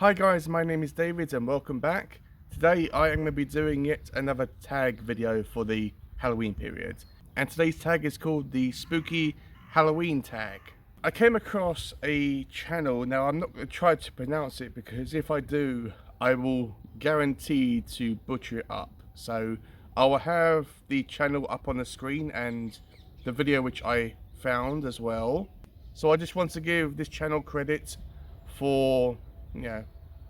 Hi guys, my name is David and welcome back. Today I am going to be doing yet another tag video for the Halloween period. And today's tag is called the Spooky Halloween tag. I came across a channel, now I'm not going to try to pronounce it because if I do, I will guarantee to butcher it up. So I will have the channel up on the screen and the video which I found as well. So I just want to give this channel credit for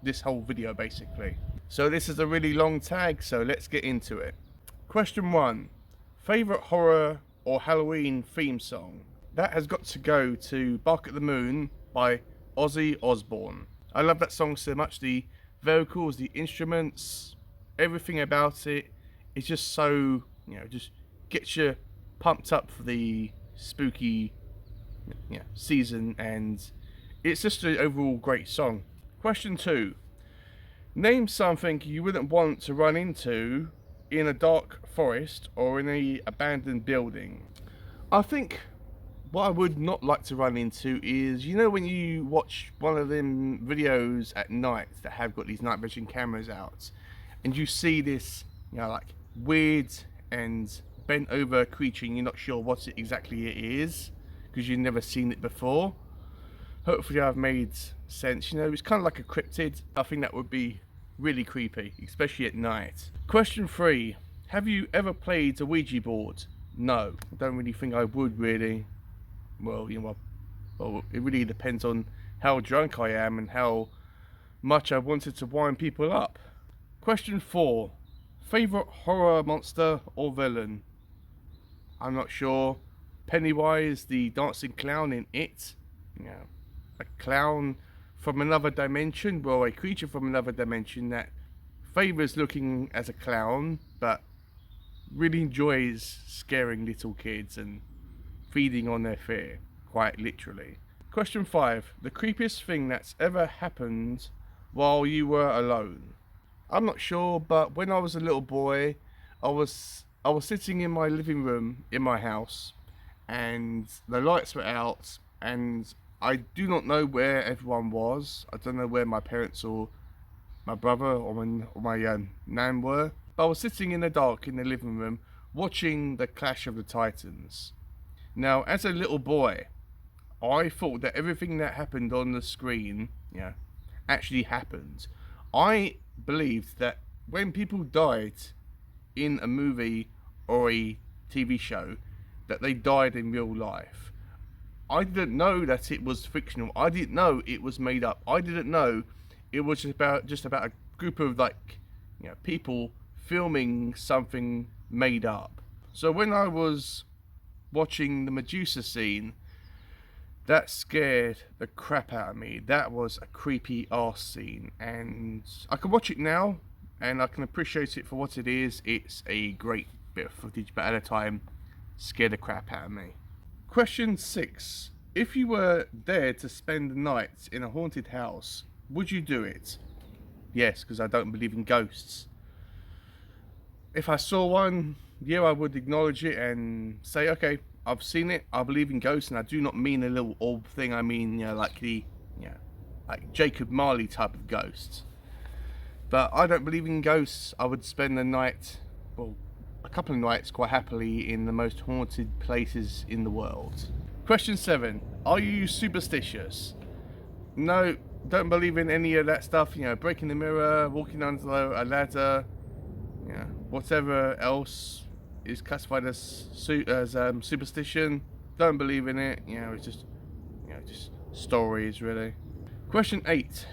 this whole video basically. So this is a really long tag, so let's get into it. Question 1. Favorite horror or Halloween theme song? That has got to go to Bark at the Moon by Ozzy Osbourne. I love that song so much. The vocals, the instruments, everything about it is just so, just gets you pumped up for the spooky season, and it's just an overall great song. Question 2. Name something you wouldn't want to run into in a dark forest or in an abandoned building. I think what I would not like to run into is, when you watch one of them videos at night that have got these night vision cameras out and you see this, like weird and bent over creature and you're not sure what exactly it is because you've never seen it before. Hopefully I've made sense. It's kind of like a cryptid. I think that would be really creepy, especially at night. Question 3. Have you ever played a Ouija board? No, I don't really think I would really. Well, it really depends on how drunk I am and how much I wanted to wind people up. Question 4. Favorite horror monster or villain? I'm not sure. Pennywise, the dancing clown in It. A clown from another dimension, well, a creature from another dimension that favours looking as a clown but really enjoys scaring little kids and feeding on their fear, quite literally. Question 5. The creepiest thing that's ever happened while you were alone? I'm not sure, but when I was a little boy, I was sitting in my living room in my house and the lights were out, and I do not know where everyone was. I don't know where my parents or my brother or my nan were. But I was sitting in the dark in the living room watching the Clash of the Titans. Now, as a little boy, I thought that everything that happened on the screen, actually happened. I believed that when people died in a movie or a TV show, that they died in real life. I didn't know that it was fictional. I didn't know it was made up. I didn't know it was just about a group of people filming something made up. So when I was watching the Medusa scene, that scared the crap out of me. That was a creepy ass scene, and I can watch it now and I can appreciate it for what it is. It's a great bit of footage, but at a time scared the crap out of me. Question 6. If you were there to spend the night in a haunted house, would you do it? Yes, because I don't believe in ghosts. If I saw one, I would acknowledge it and say, okay, I've seen it, I believe in ghosts, and I do not mean a little orb thing. I mean, like Jacob Marley type of ghosts. But I don't believe in ghosts. I would spend the night, a couple of nights quite happily in the most haunted places in the world. Question 7. Are you superstitious? No, don't believe in any of that stuff. Breaking the mirror, walking under a ladder, whatever else is classified as superstition. Don't believe in it. It's just stories really. Question 8.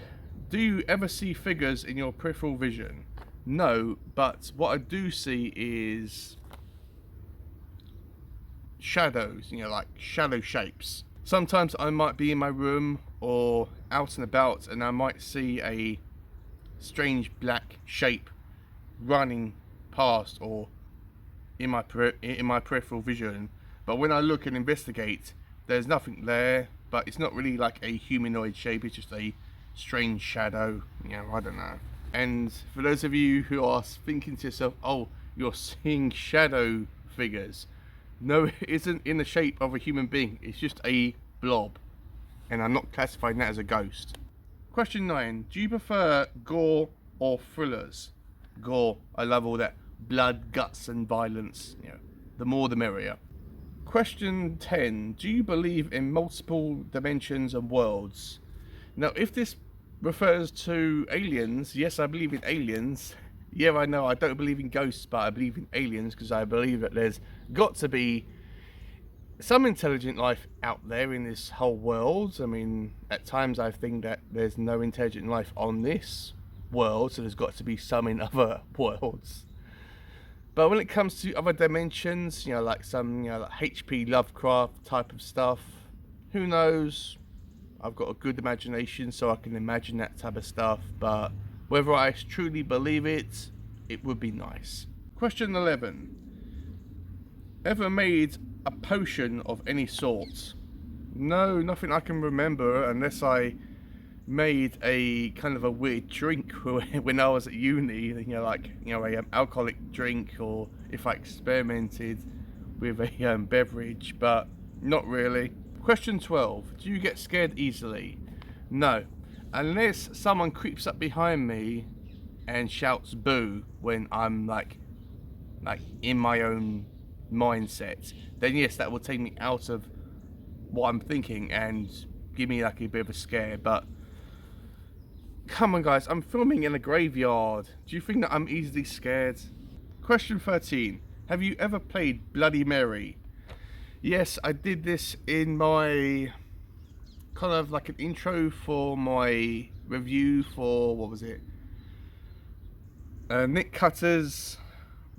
Do you ever see figures in your peripheral vision? No, but what I do see is shadows, like shadow shapes. Sometimes I might be in my room or out and about and I might see a strange black shape running past or in my peripheral vision. But when I look and investigate, there's nothing there, but it's not really like a humanoid shape, it's just a strange shadow. I don't know. And for those of you who are thinking to yourself, oh, you're seeing shadow figures. No, it isn't in the shape of a human being. It's just a blob. And I'm not classifying that as a ghost. Question 9. Do you prefer gore or thrillers? Gore. I love all that blood, guts and violence. You know, the more the merrier. Question 10. Do you believe in multiple dimensions and worlds? Now, if this refers to aliens, yes, I believe in aliens. Yeah, I know I don't believe in ghosts, but I believe in aliens because I believe that there's got to be some intelligent life out there in this whole world. I mean, at times I think that there's no intelligent life on this world, so there's got to be some in other worlds. But when it comes to other dimensions, you know, like some, you know, like HP Lovecraft type of stuff, who knows? I've got a good imagination, so I can imagine that type of stuff, but whether I truly believe it, it would be nice. Question 11. Ever made a potion of any sort? No, nothing I can remember, unless I made a kind of a weird drink when I was at uni, you know, like, you know, a alcoholic drink, or if I experimented with a beverage, but not really. Question 12. Do you get scared easily? No, unless someone creeps up behind me and shouts boo when I'm like in my own mindset, then yes, that will take me out of what I'm thinking and give me like a bit of a scare. But come on guys, I'm filming in a graveyard. Do you think that I'm easily scared? Question 13. Have you ever played Bloody Mary? Yes, I did this in my kind of like an intro for my review for, what was it? Nick Cutter's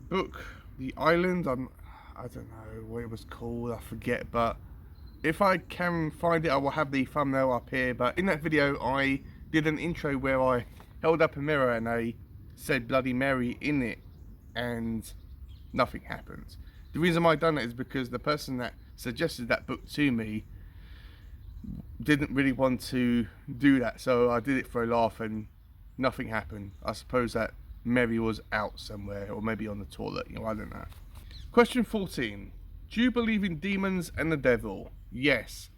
book, The Island. I don't know what it was called, I forget, but if I can find it, I will have the thumbnail up here. But in that video, I did an intro where I held up a mirror and I said Bloody Mary in it, and nothing happened. The reason why I done it is because the person that suggested that book to me didn't really want to do that, so I did it for a laugh and nothing happened. I suppose that Mary was out somewhere, or maybe on the toilet, you know, I don't know. Question 14. Do you believe in demons and the devil? Yes.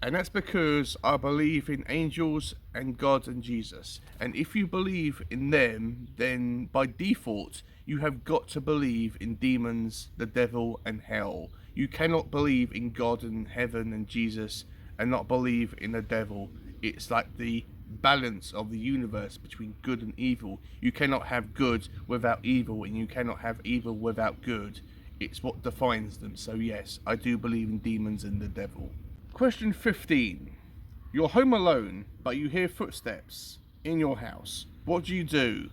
And that's because I believe in angels and God and Jesus. And if you believe in them, then by default, you have got to believe in demons, the devil and hell. You cannot believe in God and heaven and Jesus and not believe in the devil. It's like the balance of the universe between good and evil. You cannot have good without evil, and you cannot have evil without good. It's what defines them. So yes, I do believe in demons and the devil. Question 15. You're home alone, but you hear footsteps in your house. What do?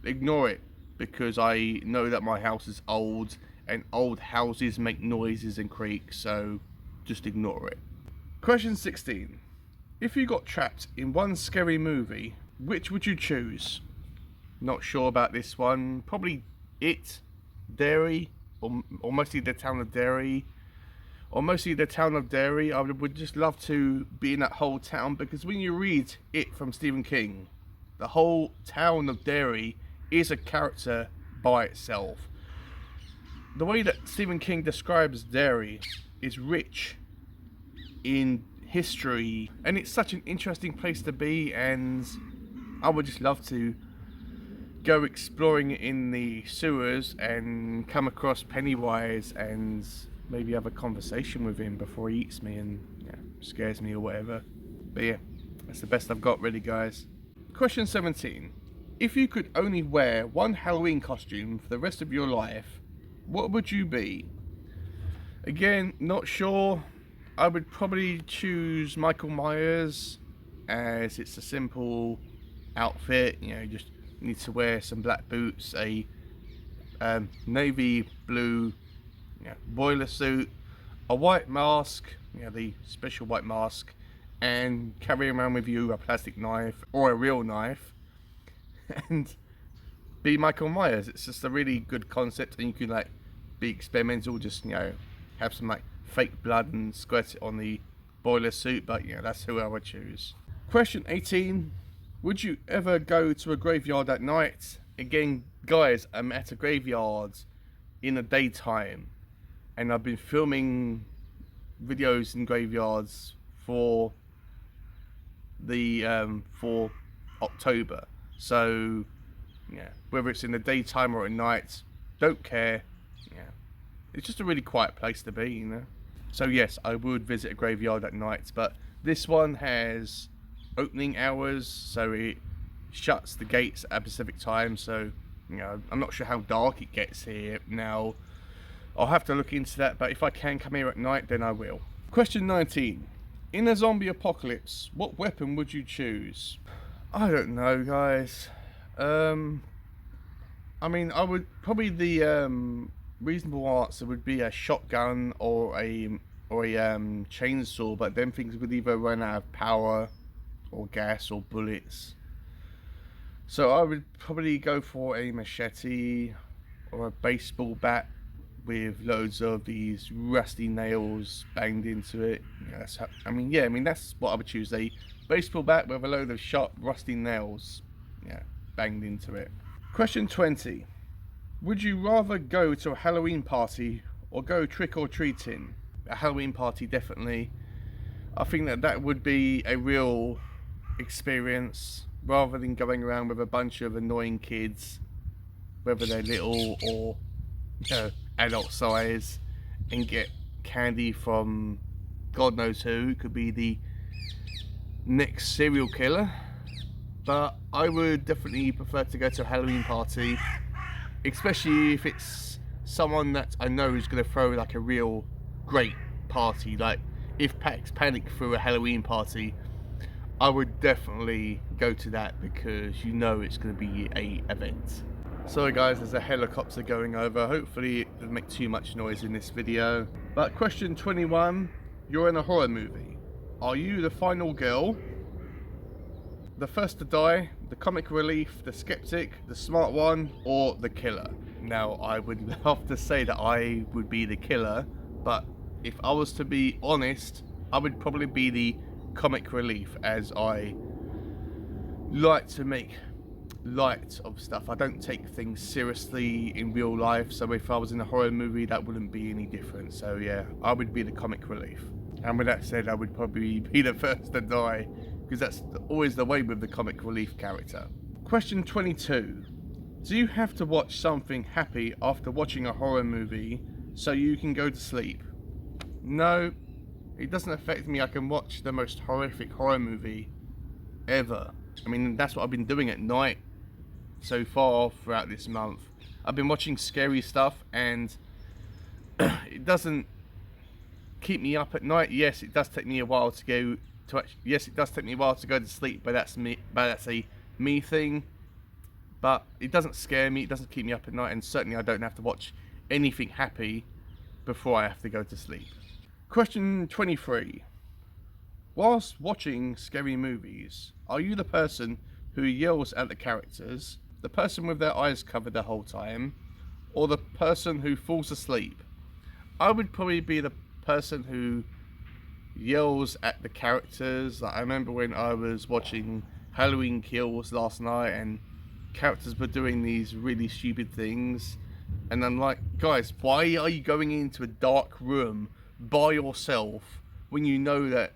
Ignore it, because I know that my house is old, and old houses make noises and creak, so just ignore it. Question 16. If you got trapped in one scary movie, which would you choose? Not sure about this one. Probably It, Derry, or mostly the town of Derry. Or mostly the town of Derry. I would just love to be in that whole town, because when you read It from Stephen King, the whole town of Derry is a character by itself. The way that Stephen King describes Derry is rich in history, and it's such an interesting place to be, and I would just love to go exploring in the sewers and come across Pennywise and maybe have a conversation with him before he eats me and, yeah, scares me or whatever. But yeah, that's the best I've got really, guys. Question 17. If you could only wear one Halloween costume for the rest of your life, what would you be? Again, not sure. I would probably choose Michael Myers, as it's a simple outfit. You know, you just need to wear some black boots, a navy blue, you know, boiler suit, a white mask, you know, the special white mask, and carry around with you a plastic knife or a real knife, and be Michael Myers. It's just a really good concept, and you can like be experimental, just, you know, have some like fake blood and squirt it on the boiler suit. But yeah, that's who I would choose. Question 18. Would you ever go to a graveyard at night? Again, guys, I'm at a graveyard in the daytime, and I've been filming videos in graveyards for the for October. So yeah, whether it's in the daytime or at night, don't care. Yeah, it's just a really quiet place to be, you know. So yes, I would visit a graveyard at night, but this one has opening hours, so it shuts the gates at a specific time. So you know, I'm not sure how dark it gets here now. I'll have to look into that, but if I can come here at night, then I will. Question 19. In a zombie apocalypse, what weapon would you choose? I don't know, guys. I mean, I would probably the reasonable answer would be a shotgun or a chainsaw, but then things would either run out of power or gas or bullets. So I would probably go for a machete or a baseball bat with loads of these rusty nails banged into it. Yeah, that's how, I mean that's what I would choose, a baseball bat with a load of sharp rusty nails, yeah, banged into it. Question 20. Would you rather go to a Halloween party or go trick-or-treating? A Halloween party, definitely. I think that would be a real experience, rather than going around with a bunch of annoying kids, whether they're little or, you know, adult size, and get candy from God knows who. It could be the next serial killer. But I would definitely prefer to go to a Halloween party, especially if it's someone that I know is going to throw like a real great party. Like if Pax Panic threw a Halloween party, I would definitely go to that, because you know it's going to be a event. Sorry guys, there's a helicopter going over. Hopefully it doesn't make too much noise in this video. But question 21, you're in a horror movie. Are you the final girl, the first to die, the comic relief, the skeptic, the smart one, or the killer? Now, I would love to say that I would be the killer, but if I was to be honest, I would probably be the comic relief, as I like to make light of stuff. I don't take things seriously in real life, so if I was in a horror movie, that wouldn't be any different. So yeah, I would be the comic relief. And with that said, I would probably be the first to die, because that's always the way with the comic relief character. Question 22. Do you have to watch something happy after watching a horror movie so you can go to sleep? No, it doesn't affect me. I can watch the most horrific horror movie ever. I mean, that's what I've been doing at night so far throughout this month. I've been watching scary stuff, and it doesn't keep me up at night. Yes, it does take me a while to go to yes, it does take me a while to go to sleep, but that's a me thing. But it doesn't scare me, it doesn't keep me up at night, and certainly I don't have to watch anything happy before I have to go to sleep. Question 23. Whilst watching scary movies, are you the person who yells at the characters, the person with their eyes covered the whole time, or the person who falls asleep? I would probably be the person who yells at the characters. Like, I remember when I was watching Halloween Kills last night, and characters were doing these really stupid things, and I'm like, guys, why are you going into a dark room by yourself when you know that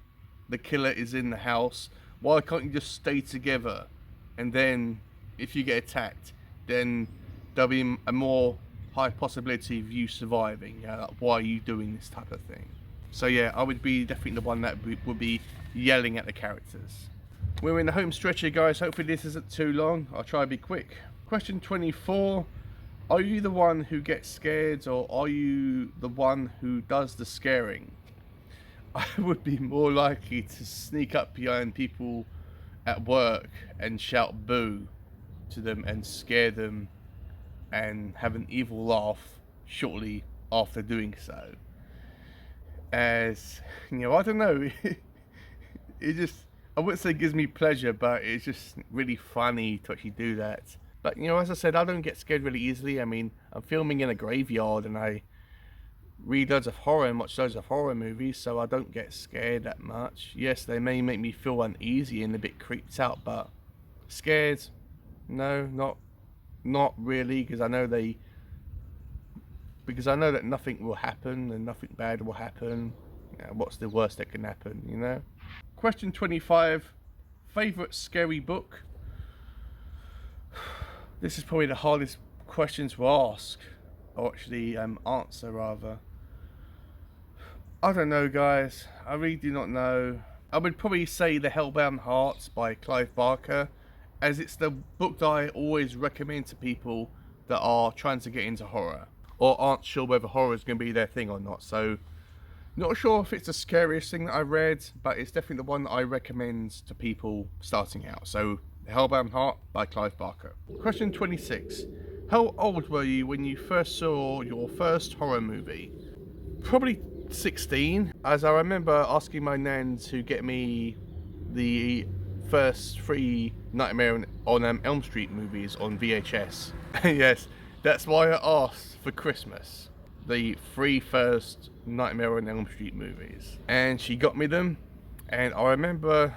the killer is in the house? Why can't you just stay together, and then if you get attacked, then there'll be a more high possibility of you surviving? Yeah, like, why are you doing this type of thing? So yeah, I would be definitely the one that would be yelling at the characters. We're in the home stretch here, guys. Hopefully this isn't too long. I'll try to be quick. Question 24. Are you the one who gets scared, or are you the one who does the scaring? I would be more likely to sneak up behind people at work and shout boo to them and scare them and have an evil laugh shortly after doing so. As, you know, I don't know, it just, I wouldn't say it gives me pleasure, but it's just really funny to actually do that. But, you know, as I said, I don't get scared really easily. I mean, I'm filming in a graveyard, and I read loads of horror and watch loads of horror movies, so I don't get scared that much. Yes, they may make me feel uneasy and a bit creeped out, but scared, no, not really, because I know that nothing will happen and nothing bad will happen. You know, what's the worst that can happen, you know? Question 25. favourite scary book? This is probably the hardest question to ask, or actually answer rather. I don't know, guys. I really do not know. I would probably say The Hellbound Heart by Clive Barker, as it's the book that I always recommend to people that are trying to get into horror, or aren't sure whether horror is going to be their thing or not. So, not sure if it's the scariest thing that I've read, but it's definitely the one that I recommend to people starting out. So, The Hellbound Heart by Clive Barker. Question 26. How old were you when you first saw your first horror movie? Probably 16, as I remember asking my nan to get me the first 3 Nightmare on Elm Street movies on VHS. Yes, that's why I asked for Christmas the 3 first Nightmare on Elm Street movies, and she got me them. And I remember,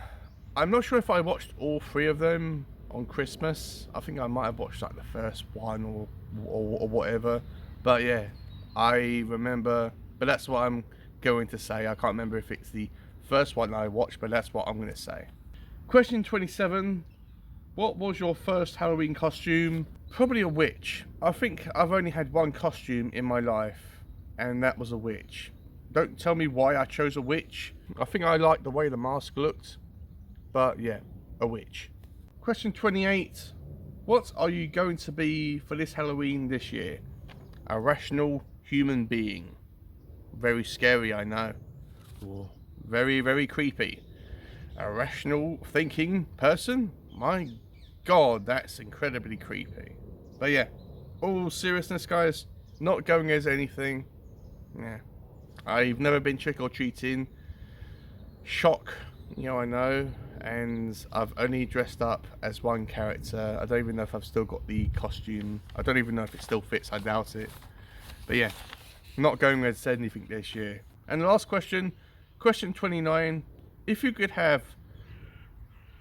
I'm not sure if I watched all 3 of them on Christmas. I think I might have watched like the first one or whatever, but yeah, I remember. But that's what I'm going to say. I can't remember if it's the first one I watched, but that's what I'm going to say. Question 27. What was your first Halloween costume? Probably a witch. I think I've only had one costume in my life, and that was a witch. Don't tell me why I chose a witch. I think I liked the way the mask looked, but yeah, a witch. Question 28. What are you going to be for this Halloween this year? A rational human being. Very scary, I know. Ooh, very, very creepy. A rational thinking person? My God, that's incredibly creepy. But yeah, all seriousness, guys, not going as anything. Yeah, I've never been trick or treating. Shock, you know, I know. And I've only dressed up as one character. I don't even know if I've still got the costume. I don't even know if it still fits. I doubt it. But yeah, not going as anything this year. And the last question, question 29. If you could have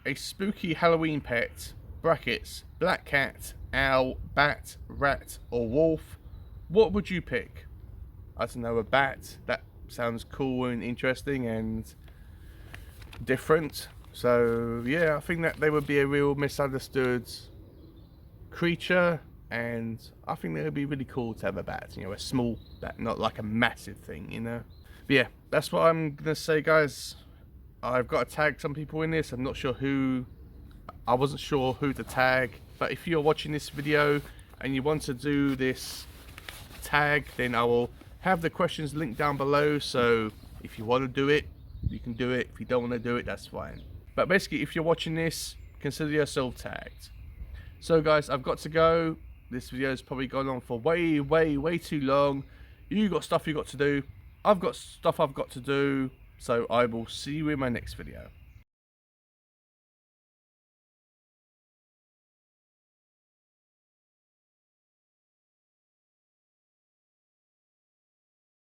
a spooky Halloween pet, brackets, black cat, owl, bat, rat, or wolf, what would you pick? I don't know, a bat. That sounds cool and interesting and different. So yeah, I think that they would be a real misunderstood creature, and I think that would be really cool to have a bat, you know, a small bat, not like a massive thing, you know. But yeah, that's what I'm gonna say, guys. I've got to tag some people in this. I'm not sure who. I wasn't sure who to tag, but if you're watching this video and you want to do this tag, then I will have the questions linked down below. So if you want to do it, you can do it. If you don't want to do it, that's fine. But basically, if you're watching this, consider yourself tagged. So guys, I've got to go. This video has probably gone on for way too long. You got stuff you got to do. I've got stuff I've got to do. So I will see you in my next video.